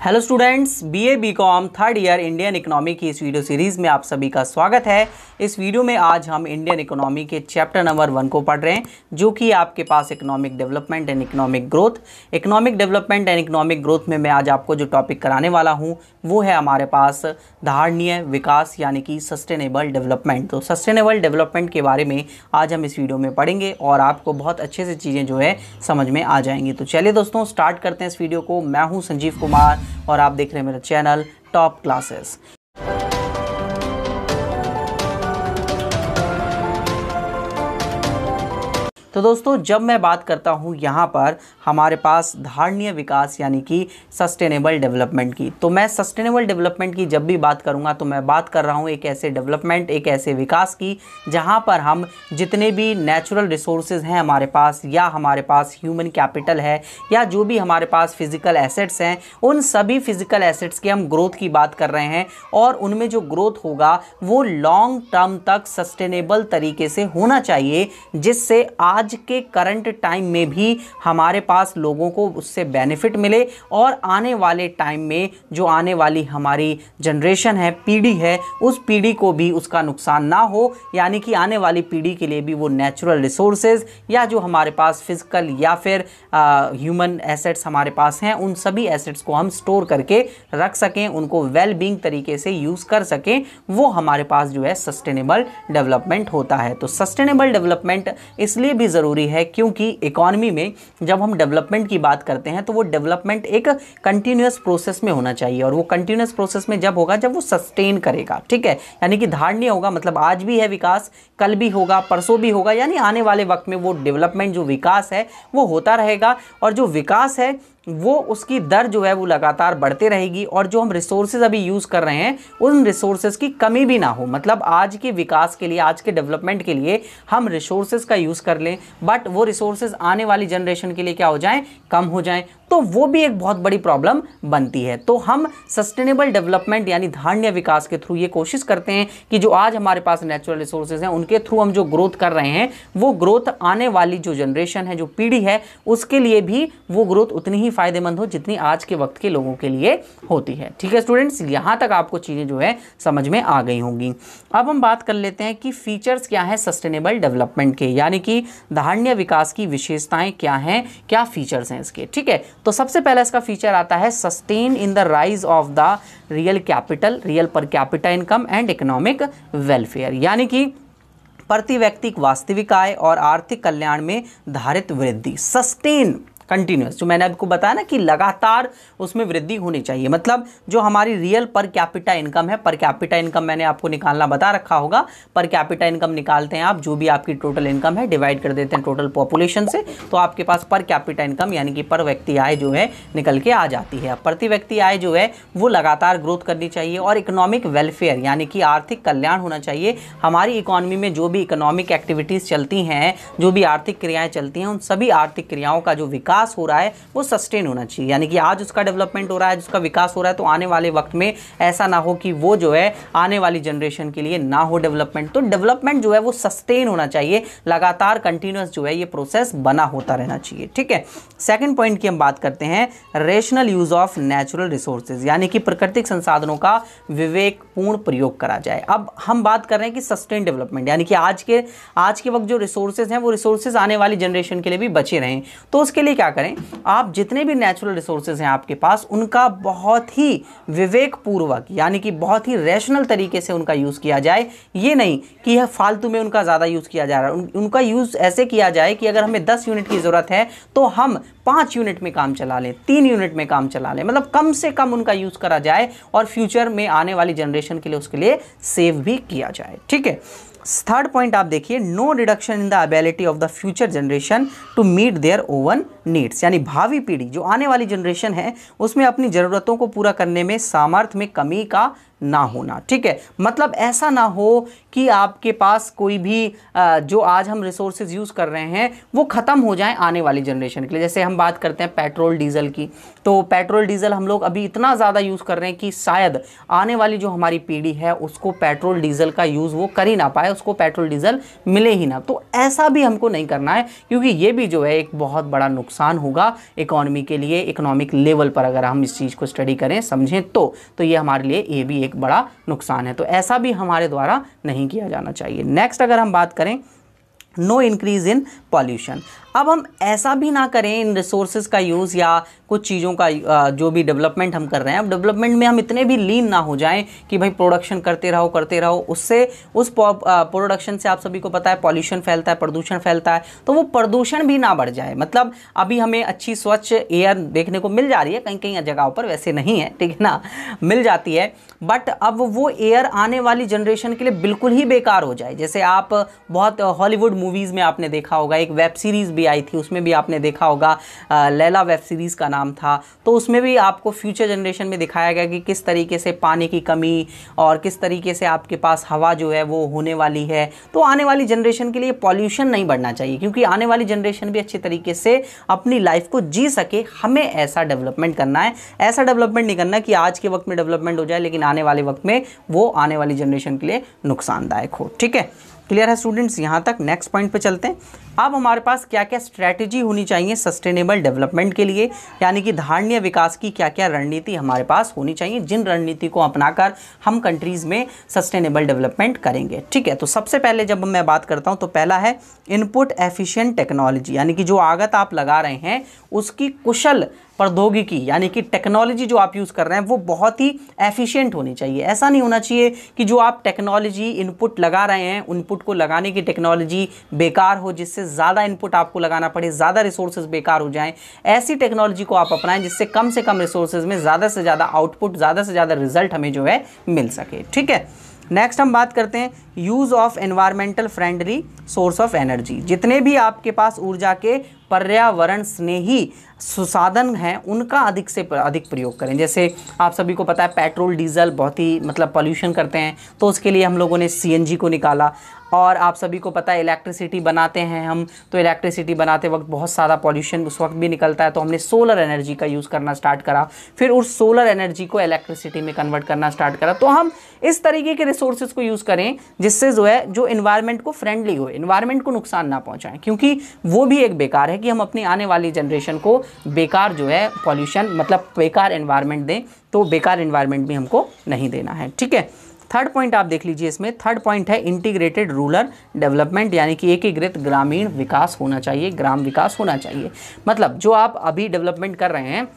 Hello students, BA BCom third year Indian economy की इस video series में आप सभी का स्वागत है। इस वीडियो में आज हम इंडियन इकोनॉमी के चैप्टर नंबर 1 को पढ़ रहे हैं, जो कि आपके पास economic development and economic growth. Economic development and economic growth में मैं आज आपको जो टॉपिक कराने वाला हूँ वो है हमारे पास धारणीय विकास यानी कि सस्टेनेबल डेवलपमेंट। तो सस्टेनेबल डेवलपमेंट के बारे में आज हम इस वीडियो में पढ़ेंगे और आपको बहुत अच्छे से चीज़ें जो है समझ में आ जाएंगी। तो चलिए दोस्तों, स्टार्ट करते हैं इस वीडियो को। मैं हूँ संजीव कुमार और आप देख रहे हैं मेरा चैनल टॉप क्लासेस। तो दोस्तों, जब मैं बात करता हूँ यहाँ पर हमारे पास धारणीय विकास यानी कि सस्टेनेबल डेवलपमेंट की, तो मैं सस्टेनेबल डेवलपमेंट की जब भी बात करूँगा तो मैं बात कर रहा हूँ एक ऐसे डेवलपमेंट, एक ऐसे विकास की जहाँ पर हम जितने भी नेचुरल रिसोर्सेज हैं हमारे पास, या हमारे पास ह्यूमन कैपिटल है, या जो भी हमारे पास फिजिकल एसेट्स हैं, उन सभी फिजिकल एसेट्स की हम ग्रोथ की बात कर रहे हैं। और उनमें जो ग्रोथ होगा वो लॉन्ग टर्म तक सस्टेनेबल तरीके से होना चाहिए, जिससे आज के करंट टाइम में भी हमारे पास लोगों को उससे बेनिफिट मिले और आने वाले टाइम में जो आने वाली हमारी जनरेशन है, पीढ़ी है, उस पीढ़ी को भी उसका नुकसान ना हो। यानी कि आने वाली पीढ़ी के लिए भी वो नेचुरल रिसोर्सेज या जो हमारे पास फिजिकल या फिर ह्यूमन एसेट्स हमारे पास हैं, उन सभी एसेट्स को हम स्टोर करके रख सकें, उनको वेल बीइंग तरीके से यूज़ कर सकें। वो हमारे पास जो है सस्टेनेबल डेवलपमेंट होता है। तो सस्टेनेबल डेवलपमेंट इसलिए भी ज़रूरी है क्योंकि इकोनॉमी में जब हम डेवलपमेंट की बात करते हैं तो वो डेवलपमेंट एक कंटिन्यूअस प्रोसेस में होना चाहिए, और वो कंटिन्यूअस प्रोसेस में जब होगा जब वो सस्टेन करेगा। ठीक है, यानी कि धारणीय होगा, मतलब आज भी है विकास, कल भी होगा, परसों भी होगा, यानी आने वाले वक्त में वो डेवलपमेंट जो विकास है वो होता रहेगा। और जो विकास है वो उसकी दर जो है वो लगातार बढ़ते रहेगी, और जो हम रिसोर्सेज अभी यूज़ कर रहे हैं उन रिसोर्सेज की कमी भी ना हो। मतलब आज के विकास के लिए, आज के डेवलपमेंट के लिए हम रिसोर्सेज का यूज़ कर लें, बट वो रिसोर्सेज आने वाली जनरेशन के लिए क्या हो जाएं, कम हो जाएं, तो वो भी एक बहुत बड़ी प्रॉब्लम बनती है। तो हम सस्टेनेबल डेवलपमेंट यानी धारणीय विकास के थ्रू ये कोशिश करते हैं कि जो आज हमारे पास नेचुरल रिसोर्सेज हैं उनके थ्रू हम जो ग्रोथ कर रहे हैं वो ग्रोथ आने वाली जो जनरेशन है, जो पीढ़ी है, उसके लिए भी वो ग्रोथ उतनी ही फायदेमंद हो जितनी आज के वक्त के लोगों के लिए होती है। ठीक है स्टूडेंट्स, यहाँ तक आपको चीज़ें जो है समझ में आ गई होंगी। अब हम बात कर लेते हैं कि फीचर्स क्या है सस्टेनेबल डेवलपमेंट के, यानी कि धारणीय विकास की विशेषताएं क्या हैं, क्या फीचर्स हैं इसके। ठीक है, तो सबसे पहला इसका फीचर आता है sustain in the rise of the real capital, real per capita income and economic welfare, यानी कि प्रति व्यक्ति वास्तविक आय और आर्थिक कल्याण में धारित वृद्धि। सस्टेन, कंटिन्यूस, जो मैंने आपको बताया ना कि लगातार उसमें वृद्धि होनी चाहिए। मतलब जो हमारी रियल पर कैपिटा इनकम है, पर कैपिटा इनकम मैंने आपको निकालना बता रखा होगा। पर कैपिटा इनकम निकालते हैं आप, जो भी आपकी टोटल इनकम है डिवाइड कर देते हैं टोटल पॉपुलेशन से, तो आपके पास पर कैपिटा इनकम यानी कि पर व्यक्ति आय जो है निकल के आ जाती है। प्रति व्यक्ति आय जो है वो लगातार ग्रोथ करनी चाहिए, और इकोनॉमिक वेलफेयर यानी कि आर्थिक कल्याण होना चाहिए। हमारी इकोनॉमी में जो भी इकोनॉमिक एक्टिविटीज़ चलती हैं, जो भी आर्थिक क्रियाएँ चलती हैं, उन सभी आर्थिक क्रियाओं का जो विकास हो रहा है वो सस्टेन होना चाहिए। यानी कि आज उसका डेवलपमेंट हो रहा है, उसका विकास हो रहा है, तो आने वाले वक्त में ऐसा ना हो कि वो जो है आने वाली जनरेशन के लिए ना हो डेवलपमेंट। तो डेवलपमेंट जो है वो सस्टेन होना चाहिए, लगातार कंटिन्यूअस जो है ये प्रोसेस बना होता रहना चाहिए। ठीक है, सेकंड पॉइंट की हम बात करते हैं rational use of natural resources, यानी कि प्राकृतिक संसाधनों का विवेकपूर्ण प्रयोग करा जाए। अब हम बात कर रहे हैं कि सस्टेन डेवलपमेंट, यानी कि आज के वक्त जो रिसोर्सेज हैं वो रिसोर्सेज आने वाली जनरेशन के लिए भी बचे रहें। तो उसके लिए क्या करें, आप जितने भी नेचुरल रिसोर्सेज हैं आपके पास, उनका बहुत ही विवेकपूर्वक यानी कि बहुत ही रैशनल तरीके से उनका यूज़ किया जाए। ये नहीं कि यह फालतू में उनका ज़्यादा यूज़ किया जा रहा है। उनका यूज़ ऐसे किया जाए कि अगर हमें 10 यूनिट की ज़रूरत है तो हम 5 यूनिट में काम चला लें, 3 यूनिट में काम चला लें। मतलब कम से कम उनका यूज़ करा जाए और फ्यूचर में आने वाली जनरेशन के लिए उसके लिए सेव भी किया जाए। ठीक है, थर्ड पॉइंट आप देखिए, no reduction in the ability of the future generation to meet their own needs, यानी भावी पीढ़ी जो आने वाली जनरेशन है उसमें अपनी ज़रूरतों को पूरा करने में सामर्थ्य में कमी का ना होना। ठीक है, मतलब ऐसा ना हो कि आपके पास कोई भी जो आज हम रिसोर्सेज यूज़ कर रहे हैं वो ख़त्म हो जाए आने वाली जनरेशन के लिए। जैसे हम बात करते हैं पेट्रोल डीजल की, तो पेट्रोल डीजल हम लोग अभी इतना ज़्यादा यूज़ कर रहे हैं कि शायद आने वाली जो हमारी पीढ़ी है उसको पेट्रोल डीजल का यूज़ वो कर ही ना पाए, उसको पेट्रोल डीजल मिले ही ना। तो ऐसा भी हमको नहीं करना है, क्योंकि ये भी जो है एक बहुत बड़ा नुकसान नुकसान होगा इकोनॉमी के लिए, इकोनॉमिक लेवल पर अगर हम इस चीज़ को स्टडी करें, समझें तो ये हमारे लिए ये भी एक बड़ा नुकसान है। तो ऐसा भी हमारे द्वारा नहीं किया जाना चाहिए। नेक्स्ट अगर हम बात करें, नो इंक्रीज इन पॉल्यूशन। अब हम ऐसा भी ना करें इन रिसोर्सेज का यूज़ या कुछ चीज़ों का जो भी डेवलपमेंट हम कर रहे हैं, अब डेवलपमेंट में हम इतने भी लीन ना हो जाएं कि भाई प्रोडक्शन करते रहो, उससे उस प्रोडक्शन से आप सभी को पता है पॉल्यूशन फैलता है, प्रदूषण फैलता है, तो वो प्रदूषण भी ना बढ़ जाए। मतलब अभी हमें अच्छी स्वच्छ एयर देखने को मिल जा रही है, कहीं कहीं जगहों पर, वैसे नहीं है, ठीक है ना, मिल जाती है, बट अब वो एयर आने वाली जनरेशन के लिए बिल्कुल ही बेकार हो जाए। जैसे आप बहुत हॉलीवुड मूवीज़ में आपने देखा होगा, एक वेब सीरीज़ भी आई थी, उसमें भी आपने देखा होगा, लैला वेब सीरीज़ का नाम था, तो उसमें भी आपको फ्यूचर जनरेशन में दिखाया गया कि किस तरीके से पानी की कमी और किस तरीके से आपके पास हवा जो है वो होने वाली है। तो आने वाली जनरेशन के लिए पॉल्यूशन नहीं बढ़ना चाहिए, क्योंकि आने वाली जनरेशन भी अच्छे तरीके से अपनी लाइफ को जी सके। हमें ऐसा डेवलपमेंट करना है, ऐसा डेवलपमेंट नहीं करना कि आज के वक्त में डेवलपमेंट हो जाए लेकिन आने वाले वक्त में वो आने वाली जनरेशन के लिए नुकसानदायक हो। ठीक है, क्लियर है स्टूडेंट्स यहाँ तक? नेक्स्ट पॉइंट पे चलते हैं। अब हमारे पास क्या क्या स्ट्रैटेजी होनी चाहिए सस्टेनेबल डेवलपमेंट के लिए, यानी कि धारणीय विकास की क्या क्या रणनीति हमारे पास होनी चाहिए, जिन रणनीति को अपनाकर हम कंट्रीज़ में सस्टेनेबल डेवलपमेंट करेंगे। ठीक है, तो सबसे पहले जब मैं बात करता हूँ तो पहला है इनपुट एफिशिएंट टेक्नोलॉजी, यानी कि जो आगत आप लगा रहे हैं उसकी कुशल प्रौद्योगिकी, यानी कि टेक्नोलॉजी जो आप यूज़ कर रहे हैं वो बहुत ही एफिशिएंट होनी चाहिए। ऐसा नहीं होना चाहिए कि जो आप टेक्नोलॉजी इनपुट लगा रहे हैं, इनपुट को लगाने की टेक्नोलॉजी बेकार हो, जिससे ज़्यादा इनपुट आपको लगाना पड़े, ज़्यादा रिसोर्सेज बेकार हो जाएं। ऐसी टेक्नोलॉजी को आप अपनाएं जिससे कम से कम रिसोर्सेज में ज़्यादा से ज़्यादा आउटपुट, ज़्यादा से ज़्यादा रिजल्ट हमें जो है मिल सके। ठीक है, नेक्स्ट हम बात करते हैं use of environmental friendly source of energy. जितने भी आपके पास ऊर्जा के पर्यावरण स्नेही संसाधन हैं उनका अधिक से अधिक प्रयोग करें। जैसे आप सभी को पता है पेट्रोल डीजल बहुत ही मतलब पॉल्यूशन करते हैं, तो उसके लिए हम लोगों ने सीएनजी को निकाला। और आप सभी को पता है इलेक्ट्रिसिटी बनाते हैं हम, तो इलेक्ट्रिसिटी बनाते वक्त बहुत सारा पॉल्यूशन उस वक्त भी निकलता है, तो हमने सोलर एनर्जी का यूज़ करना स्टार्ट करा, फिर उस सोलर एनर्जी को इलेक्ट्रिसिटी में कन्वर्ट करना स्टार्ट करा। तो हम इस तरीके के रिसोर्सेज को यूज़ करें जिससे जो है जो इन्वायरमेंट को फ्रेंडली हो, इन्वायरमेंट को नुकसान ना पहुँचाएं, क्योंकि वो भी एक बेकार है कि हम अपनी आने वाली जनरेशन को बेकार जो है पॉल्यूशन मतलब बेकार एनवायरनमेंट दें, तो बेकार एनवायरनमेंट भी हमको नहीं देना है। ठीक है, थर्ड पॉइंट आप देख लीजिए, इसमें थर्ड पॉइंट है इंटीग्रेटेड रूरल डेवलपमेंट, यानी कि एकीकृत ग्रामीण विकास होना चाहिए, ग्राम विकास होना चाहिए। मतलब जो आप अभी डेवलपमेंट कर रहे हैं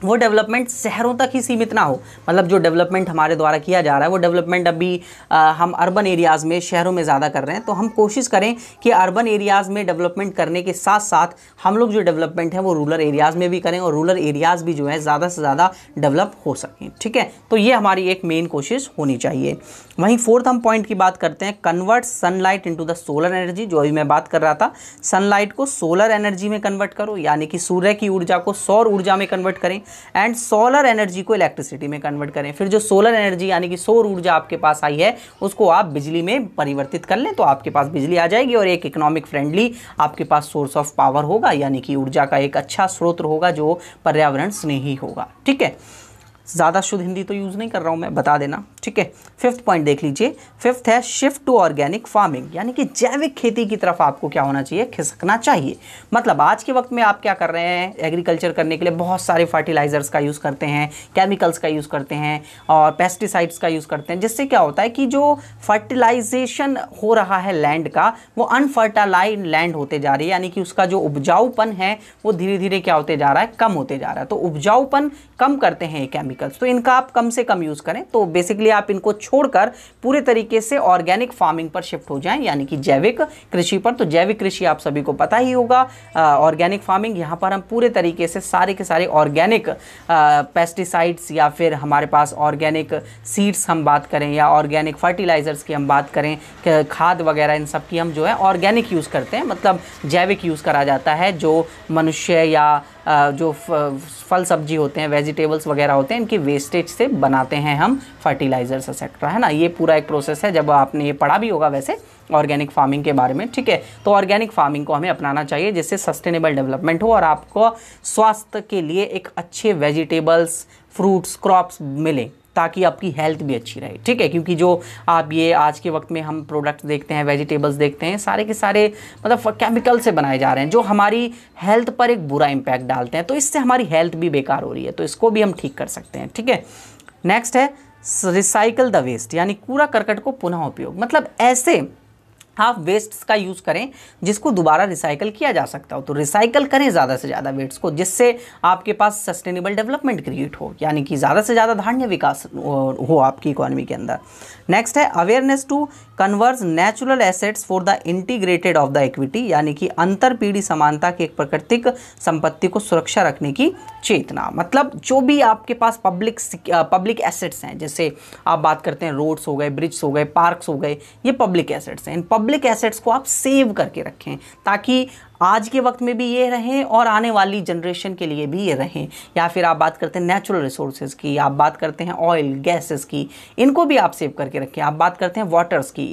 वो डेवलपमेंट शहरों तक ही सीमित ना हो। मतलब जो डेवलपमेंट हमारे द्वारा किया जा रहा है वो डेवलपमेंट अभी हम अर्बन एरियाज़ में, शहरों में ज़्यादा कर रहे हैं, तो हम कोशिश करें कि अर्बन एरियाज़ में डेवलपमेंट करने के साथ साथ हम लोग जो डेवलपमेंट है वो रूरल एरियाज़ में भी करें और रूरल एरियाज़ भी जो है ज़्यादा से ज़्यादा डेवलप हो सकें। ठीक है, तो ये हमारी एक मेन कोशिश होनी चाहिए। वहीं फोर्थ हम पॉइंट की बात करते हैं, convert sunlight into the solar energy. जो अभी मैं बात कर रहा था, सनलाइट को सोलर एनर्जी में कन्वर्ट करो, यानी कि सूर्य की ऊर्जा को सौर ऊर्जा में कन्वर्ट करें एंड सोलर एनर्जी को इलेक्ट्रिसिटी में कन्वर्ट करें। फिर जो सोलर एनर्जी यानी कि सौर ऊर्जा आपके पास आई है उसको आप बिजली में परिवर्तित कर लें, तो आपके पास बिजली आ जाएगी और एक इकोनॉमिक फ्रेंडली आपके पास सोर्स ऑफ पावर होगा, यानी कि ऊर्जा का एक अच्छा स्रोत होगा जो पर्यावरण स्नेही होगा। ठीक है, ज़्यादा शुद्ध हिंदी तो यूज़ नहीं कर रहा हूँ मैं, बता देना। ठीक है, फिफ्थ पॉइंट देख लीजिए, फिफ्थ है शिफ्ट टू ऑर्गेनिक फार्मिंग, यानी कि जैविक खेती की तरफ आपको क्या होना चाहिए, खिसकना चाहिए। मतलब आज के वक्त में आप क्या कर रहे हैं, एग्रीकल्चर करने के लिए बहुत सारे फर्टिलाइजर्स का यूज़ करते हैं, केमिकल्स का यूज़ करते हैं और पेस्टिसाइड्स का यूज़ करते हैं, जिससे क्या होता है कि जो फर्टिलाइजेशन हो रहा है लैंड का वो अनफर्टाइलाइज लैंड होते जा रही है, यानी कि उसका जो उपजाऊपन है वो धीरे धीरे क्या होते जा रहा है, कम होते जा रहा है। तो उपजाऊपन कम करते हैं केमिकल्स, तो इनका आप कम से कम यूज़ करें। तो बेसिकली आप इनको छोड़कर पूरे तरीके से ऑर्गेनिक फार्मिंग पर शिफ्ट हो जाएं, यानी कि जैविक कृषि पर। तो जैविक कृषि आप सभी को पता ही होगा, ऑर्गेनिक फार्मिंग, यहाँ पर हम पूरे तरीके से सारे के सारे ऑर्गेनिक पेस्टिसाइड्स या फिर हमारे पास ऑर्गेनिक सीड्स हम बात करें या ऑर्गेनिक फर्टिलाइजर्स की हम बात करें, खाद वगैरह, इन सब की हम जो है ऑर्गेनिक यूज़ करते हैं, मतलब जैविक यूज़ करा जाता है। जो मनुष्य या जो फल सब्जी होते हैं, वेजिटेबल्स वगैरह होते हैं, इनकी वेस्टेज से बनाते हैं हम फर्टिलाइजर्स एक्सेट्रा, है ना। ये पूरा एक प्रोसेस है, जब आपने ये पढ़ा भी होगा वैसे ऑर्गेनिक फार्मिंग के बारे में। ठीक है, तो ऑर्गेनिक फार्मिंग को हमें अपनाना चाहिए जिससे सस्टेनेबल डेवलपमेंट हो और आपको स्वास्थ्य के लिए एक अच्छे वेजिटेबल्स, फ्रूट्स, क्रॉप्स मिले, ताकि आपकी हेल्थ भी अच्छी रहे, ठीक है। क्योंकि जो आप ये आज के वक्त में हम प्रोडक्ट देखते हैं, वेजिटेबल्स देखते हैं, सारे के सारे मतलब केमिकल से बनाए जा रहे हैं जो हमारी हेल्थ पर एक बुरा इम्पैक्ट डालते हैं, तो इससे हमारी हेल्थ भी बेकार हो रही है, तो इसको भी हम ठीक कर सकते हैं, ठीक है। नेक्स्ट है रिसाइकल द वेस्ट, यानी कूड़ा करकट को पुनः उपयोग। मतलब ऐसे आप वेस्ट्स का यूज़ करें जिसको दोबारा रिसाइकल किया जा सकता हो, तो रिसाइकल करें ज़्यादा से ज़्यादा वेस्ट्स को, जिससे आपके पास सस्टेनेबल डेवलपमेंट क्रिएट हो, यानी कि ज़्यादा से ज़्यादा धान्य विकास हो आपकी इकोनॉमी के अंदर। नेक्स्ट है awareness to converge natural assets for the integrated of the equity, यानी कि अंतर पीढ़ी समानता की एक प्राकृतिक संपत्ति को सुरक्षा रखने की चेतना। मतलब जो भी आपके पास पब्लिक एसेट्स हैं, जैसे आप बात करते हैं रोड्स हो गए, ब्रिड्ज हो गए, पार्क्स हो गए, ये पब्लिक एसेट्स हैं। इन पब्लिक एसेट्स को आप सेव करके रखें ताकि आज के वक्त में भी ये रहें और आने वाली जनरेशन के लिए भी ये रहें। या फिर आप बात करते हैं नेचुरल रिसोर्सेज की, आप बात करते हैं ऑयल गैसेस की, इनको भी आप सेव करके रखें। आप बात करते हैं वाटर्स की,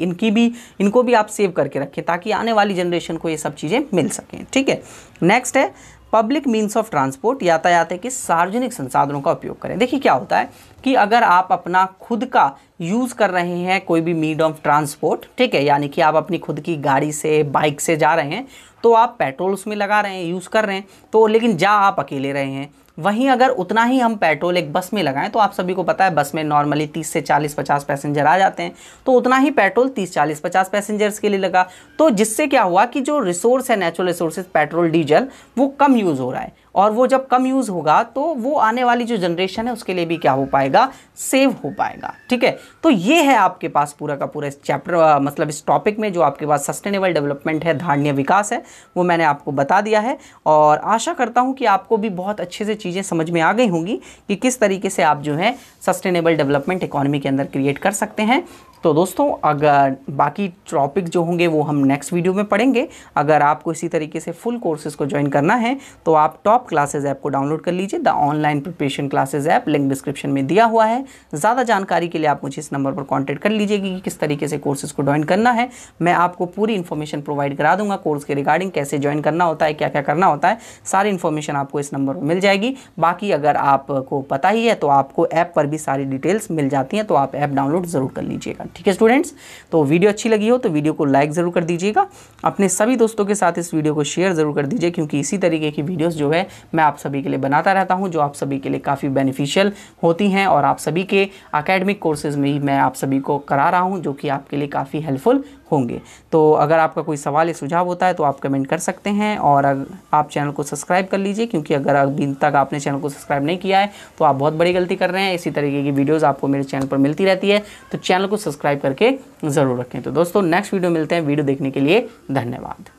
इनको भी आप सेव करके रखें ताकि आने वाली जनरेशन को ये सब चीज़ें मिल सकें, ठीक है। नेक्स्ट है पब्लिक मीन्स ऑफ ट्रांसपोर्ट, यातायात के सार्वजनिक संसाधनों का उपयोग करें। देखिए क्या होता है कि अगर आप अपना खुद का यूज़ कर रहे हैं कोई भी मीड ऑफ ट्रांसपोर्ट, ठीक है, यानी कि आप अपनी खुद की गाड़ी से बाइक से जा रहे हैं, तो आप पेट्रोल उसमें लगा रहे हैं, यूज़ कर रहे हैं, तो लेकिन जा आप अकेले रहे हैं। वहीं अगर उतना ही हम पेट्रोल एक बस में लगाएं, तो आप सभी को पता है बस में नॉर्मली 30 से 40-50 पैसेंजर आ जाते हैं, तो उतना ही पेट्रोल 30-40-50 पैसेंजर्स के लिए लगा, तो जिससे क्या हुआ कि जो रिसोर्स है नेचुरल रिसोर्सेज पेट्रोल डीजल वो कम यूज़ हो रहा है, और वो जब कम यूज़ होगा तो वो आने वाली जो जनरेशन है उसके लिए भी क्या हो पाएगा, सेव हो पाएगा, ठीक है। तो ये है आपके पास पूरा का पूरा इस चैप्टर मतलब इस टॉपिक में जो आपके पास सस्टेनेबल डेवलपमेंट है, धारणीय विकास है, वो मैंने आपको बता दिया है। और आशा करता हूँ कि आपको भी बहुत अच्छे से चीज़ें समझ में आ गई होंगी कि किस तरीके से आप जो है सस्टेनेबल डेवलपमेंट इकोनॉमी के अंदर क्रिएट कर सकते हैं। तो दोस्तों अगर बाकी टॉपिक जो होंगे वो हम नेक्स्ट वीडियो में पढ़ेंगे। अगर आपको इसी तरीके से फुल कोर्सेज को ज्वाइन करना है तो आप टॉप क्लासेज ऐप को डाउनलोड कर लीजिए, the online preparation classes app, link description में दिया हुआ है। ज़्यादा जानकारी के लिए आप मुझे इस नंबर पर कॉन्टैक्ट कर लीजिए कि किस तरीके से कोर्सेज को ज्वाइन करना है। मैं आपको पूरी इन्फॉर्मेशन प्रोवाइड करा दूंगा कोर्स के रिगार्डिंग, कैसे ज्वाइन करना होता है, क्या क्या करना होता है, सारी इन्फॉर्मेशन आपको इस नंबर पर मिल जाएगी। बाकी अगर आपको पता ही है तो आपको ऐप पर भी सारी डिटेल्स मिल जाती हैं, तो आप ऐप डाउनलोड ज़रूर कर लीजिएगा, ठीक है स्टूडेंट्स। तो वीडियो अच्छी लगी हो तो वीडियो को लाइक ज़रूर कर दीजिएगा, अपने सभी दोस्तों के साथ इस वीडियो को शेयर ज़रूर कर दीजिए, क्योंकि इसी तरीके की वीडियोस जो है मैं आप सभी के लिए बनाता रहता हूं, जो आप सभी के लिए काफ़ी बेनिफिशियल होती हैं, और आप सभी के एकेडमिक कोर्सेज़ में ही मैं आप सभी को करा रहा हूं, जो कि आपके लिए काफ़ी हेल्पफुल होंगे। तो अगर आपका कोई सवाल या सुझाव होता है तो आप कमेंट कर सकते हैं, और आप चैनल को सब्सक्राइब कर लीजिए, क्योंकि अगर अभी तक आपने चैनल को सब्सक्राइब नहीं किया है तो आप बहुत बड़ी गलती कर रहे हैं। इसी तरीके की वीडियोस आपको मेरे चैनल पर मिलती रहती है, तो चैनल को सब्सक्राइब करके ज़रूर रखें। तो दोस्तों नेक्स्ट वीडियो मिलते हैं, वीडियो देखने के लिए धन्यवाद।